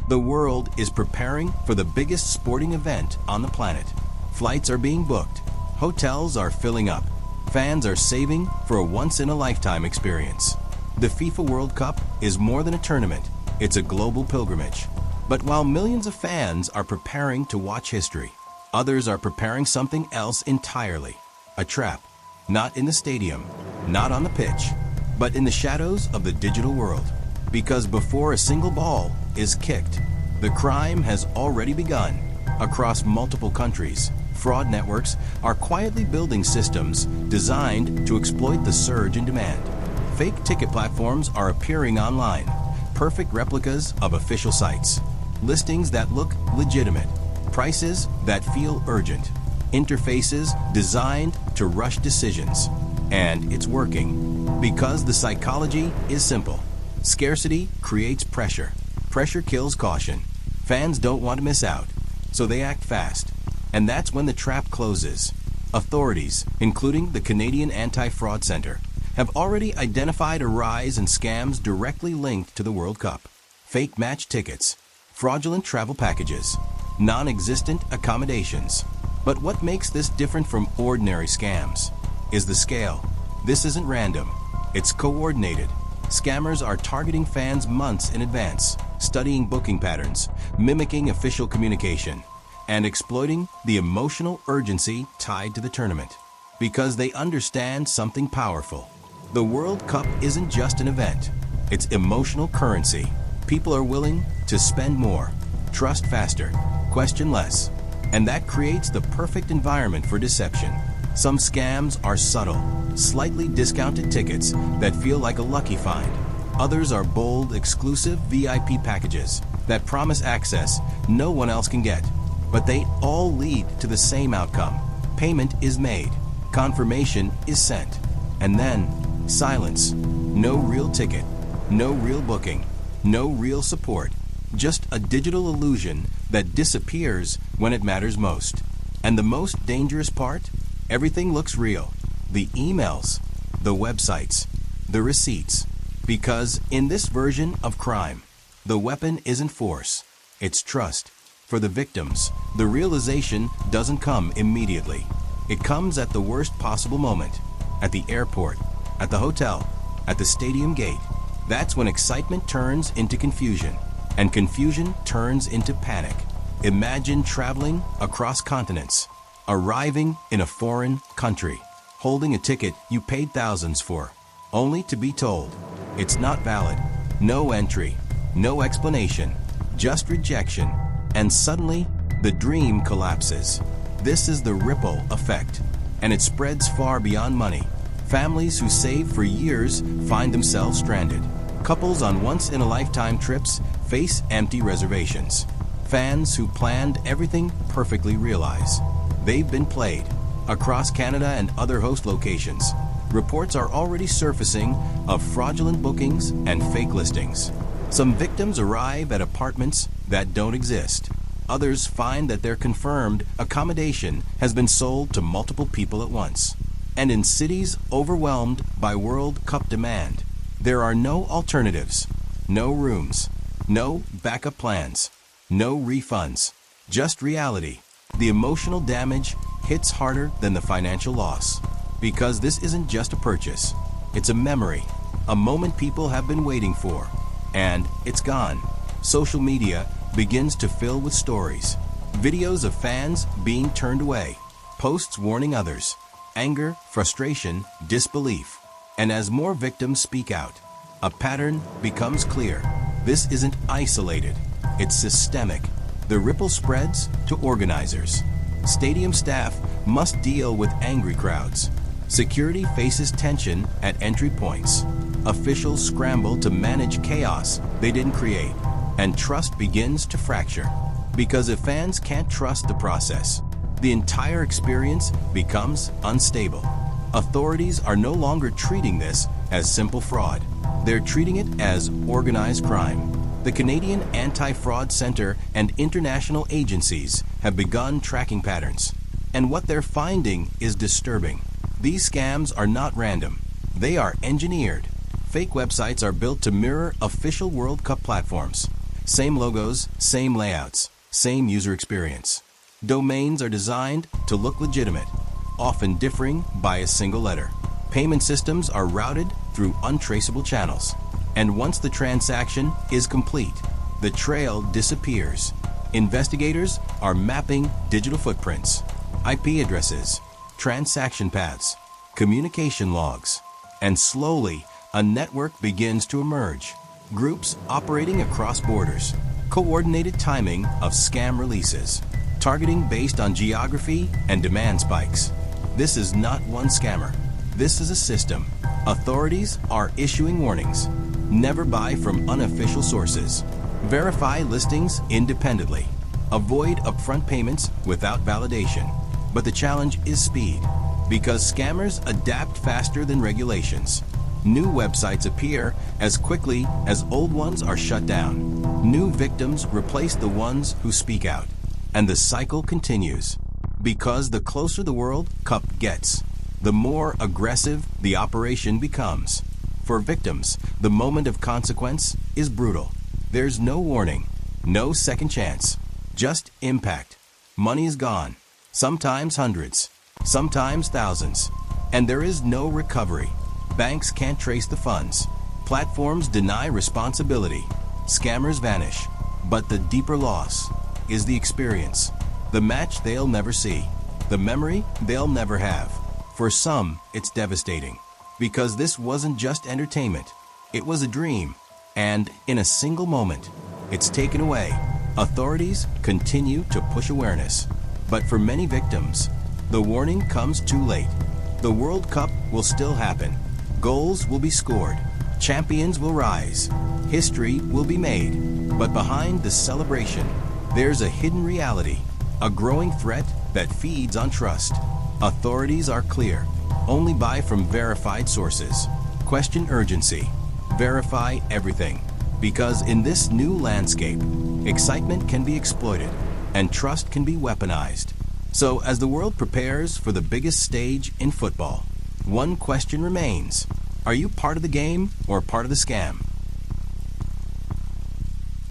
The world is preparing for the biggest sporting event on the planet. Flights are being booked. Hotels are filling up. Fans are saving for a once-in-a-lifetime experience. The FIFA World Cup is more than a tournament. It's a global pilgrimage. But while millions of fans are preparing to watch history, others are preparing something else entirely. A trap. Not in the stadium, not on the pitch, but in the shadows of the digital world. Because before a single ball is kicked, the crime has already begun. Across multiple countries, fraud networks are quietly building systems designed to exploit the surge in demand. Fake ticket platforms are appearing online, perfect replicas of official sites, listings that look legitimate, prices that feel urgent, interfaces designed to rush decisions. And it's working, because the psychology is simple. Scarcity creates pressure. Pressure kills caution. Fans don't want to miss out, so they act fast. And that's when the trap closes. Authorities, including the Canadian Anti-Fraud Centre, have already identified a rise in scams directly linked to the World Cup. Fake match tickets, fraudulent travel packages, non-existent accommodations. But what makes this different from ordinary scams is the scale. This isn't random. It's coordinated. Scammers are targeting fans months in advance, studying booking patterns, mimicking official communication, and exploiting the emotional urgency tied to the tournament. Because they understand something powerful. The World Cup isn't just an event. It's emotional currency. People are willing to spend more, trust faster, question less. And that creates the perfect environment for deception. Some scams are subtle, slightly discounted tickets that feel like a lucky find. Others are bold, exclusive VIP packages that promise access no one else can get. But they all lead to the same outcome. Payment is made, confirmation is sent, and then silence. No real ticket, no real booking, no real support. Just a digital illusion that disappears when it matters most. And the most dangerous part? Everything looks real. The emails, the websites, the receipts. Because in this version of crime, the weapon isn't force, it's trust. For the victims, the realization doesn't come immediately. It comes at the worst possible moment. At the airport, at the hotel, at the stadium gate. That's when excitement turns into confusion, and confusion turns into panic. Imagine traveling across continents, arriving in a foreign country, holding a ticket you paid thousands for, only to be told it's not valid. No entry, no explanation, just rejection. And suddenly, the dream collapses. This is the ripple effect, and it spreads far beyond money. Families who save for years find themselves stranded. Couples on once-in-a-lifetime trips face empty reservations. Fans who planned everything perfectly realize they've been played. Across Canada and other host locations, reports are already surfacing of fraudulent bookings and fake listings. Some victims arrive at apartments that don't exist. Others find that their confirmed accommodation has been sold to multiple people at once. And in cities overwhelmed by World Cup demand, there are no alternatives, no rooms, no backup plans, no refunds, just reality. The emotional damage hits harder than the financial loss. Because this isn't just a purchase, it's a memory, a moment people have been waiting for. And it's gone. Social media begins to fill with stories. Videos of fans being turned away, posts warning others, anger, frustration, disbelief. And as more victims speak out, a pattern becomes clear. This isn't isolated, it's systemic. The ripple spreads to organizers. Stadium staff must deal with angry crowds. Security faces tension at entry points. Officials scramble to manage chaos they didn't create. And trust begins to fracture. Because if fans can't trust the process, the entire experience becomes unstable. Authorities are no longer treating this as simple fraud. They're treating it as organized crime. The Canadian Anti-Fraud Centre and international agencies have begun tracking patterns. And what they're finding is disturbing. These scams are not random. They are engineered. Fake websites are built to mirror official World Cup platforms. Same logos, same layouts, same user experience. Domains are designed to look legitimate, often differing by a single letter. Payment systems are routed through untraceable channels. And once the transaction is complete, the trail disappears. Investigators are mapping digital footprints, IP addresses, transaction paths, communication logs, and slowly a network begins to emerge. Groups operating across borders, coordinated timing of scam releases, targeting based on geography and demand spikes. This is not one scammer. This is a system. Authorities are issuing warnings. Never buy from unofficial sources. Verify listings independently. Avoid upfront payments without validation. But the challenge is speed, because scammers adapt faster than regulations. New websites appear as quickly as old ones are shut down. New victims replace the ones who speak out. And the cycle continues. Because the closer the World Cup gets, the more aggressive the operation becomes. For victims, the moment of consequence is brutal. There's no warning, no second chance, just impact. Money is gone, sometimes hundreds, sometimes thousands, and there is no recovery. Banks can't trace the funds. Platforms deny responsibility. Scammers vanish. But the deeper loss is the experience, the match they'll never see, the memory they'll never have. For some, it's devastating, because this wasn't just entertainment. It was a dream, and in a single moment, it's taken away. Authorities continue to push awareness, but for many victims, the warning comes too late. The World Cup will still happen. Goals will be scored. Champions will rise. History will be made. But behind the celebration, there's a hidden reality, a growing threat that feeds on trust. Authorities are clear. Only buy from verified sources. Question urgency. Verify everything. Because in this new landscape, excitement can be exploited and trust can be weaponized. So as the world prepares for the biggest stage in football, one question remains. Are you part of the game or part of the scam?